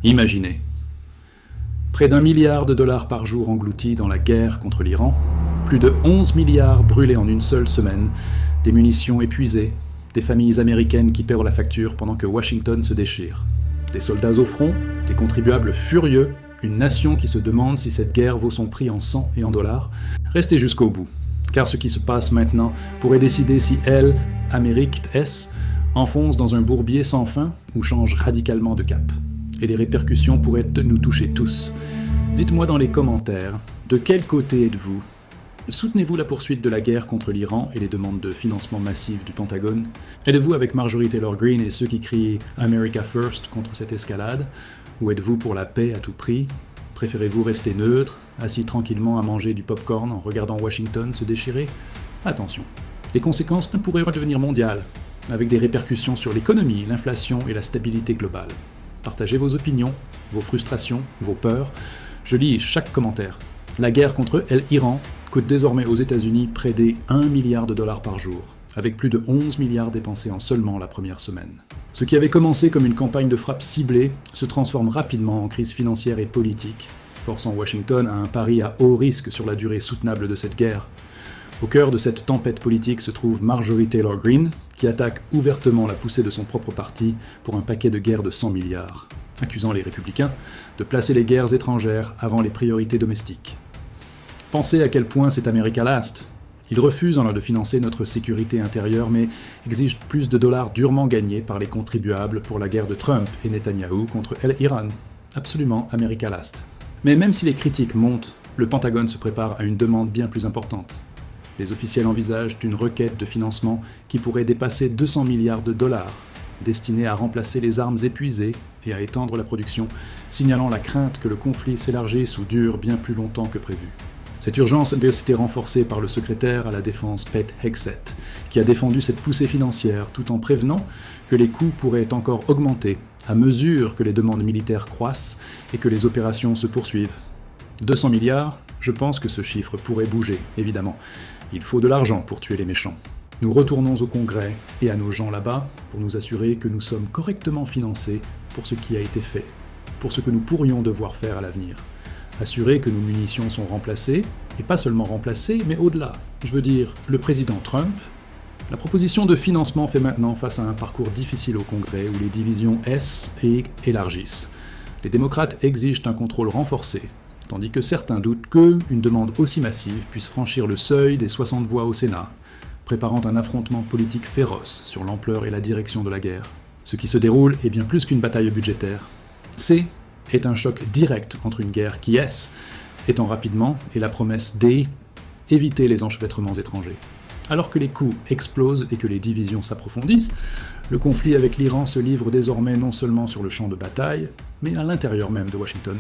Imaginez. Près d'1 milliard de dollars par jour engloutis dans la guerre contre l'Iran, plus de 11 milliards brûlés en une seule semaine, des munitions épuisées, des familles américaines qui paient la facture pendant que Washington se déchire. Des soldats au front, des contribuables furieux, une nation qui se demande si cette guerre vaut son prix en sang et en dollars. Restez jusqu'au bout, car ce qui se passe maintenant pourrait décider si elle, Amérique S, enfonce dans un bourbier sans fin ou change radicalement de cap. Et les répercussions pourraient nous toucher tous. Dites-moi dans les commentaires, de quel côté êtes-vous ? Soutenez-vous la poursuite de la guerre contre l'Iran et les demandes de financement massif du Pentagone ? Êtes-vous avec Marjorie Taylor Greene et ceux qui crient « America First » contre cette escalade ? Ou êtes-vous pour la paix à tout prix ? Préférez-vous rester neutre, assis tranquillement à manger du popcorn en regardant Washington se déchirer ? Attention, les conséquences ne pourraient devenir mondiales, avec des répercussions sur l'économie, l'inflation et la stabilité globale. Partagez vos opinions, vos frustrations, vos peurs. Je lis chaque commentaire. La guerre contre l'Iran coûte désormais aux États-Unis près des 1 milliard de dollars par jour, avec plus de 11 milliards dépensés en seulement la première semaine. Ce qui avait commencé comme une campagne de frappe ciblée se transforme rapidement en crise financière et politique, forçant Washington à un pari à haut risque sur la durée soutenable de cette guerre. Au cœur de cette tempête politique se trouve Marjorie Taylor Greene, qui attaque ouvertement la poussée de son propre parti pour un paquet de guerres de 100 milliards, accusant les républicains de placer les guerres étrangères avant les priorités domestiques. Pensez à quel point c'est America Last. Ils refusent alors de financer notre sécurité intérieure, mais exigent plus de dollars durement gagnés par les contribuables pour la guerre de Trump et Netanyahou contre l'Iran. Absolument America Last. Mais même si les critiques montent, le Pentagone se prépare à une demande bien plus importante. Les officiels envisagent une requête de financement qui pourrait dépasser 200 milliards de dollars, destinée à remplacer les armes épuisées et à étendre la production, signalant la crainte que le conflit s'élargisse ou dure bien plus longtemps que prévu. Cette urgence avait été renforcée par le secrétaire à la Défense Pete Hegseth, qui a défendu cette poussée financière tout en prévenant que les coûts pourraient encore augmenter à mesure que les demandes militaires croissent et que les opérations se poursuivent. 200 milliards, je pense que ce chiffre pourrait bouger, évidemment. Il faut de l'argent pour tuer les méchants. Nous retournons au Congrès et à nos gens là-bas pour nous assurer que nous sommes correctement financés pour ce qui a été fait, pour ce que nous pourrions devoir faire à l'avenir. Assurer que nos munitions sont remplacées, et pas seulement remplacées, mais au-delà. Je veux dire, le président Trump. La proposition de financement fait maintenant face à un parcours difficile au Congrès où les divisions élargissent. Les démocrates exigent un contrôle renforcé, tandis que certains doutent qu'une demande aussi massive puisse franchir le seuil des 60 voix au Sénat, préparant un affrontement politique féroce sur l'ampleur et la direction de la guerre. Ce qui se déroule est bien plus qu'une bataille budgétaire. Est un choc direct entre une guerre qui étend rapidement et la promesse d'éviter les enchevêtrements étrangers. Alors que les coûts explosent et que les divisions s'approfondissent, le conflit avec l'Iran se livre désormais non seulement sur le champ de bataille, mais à l'intérieur même de Washington.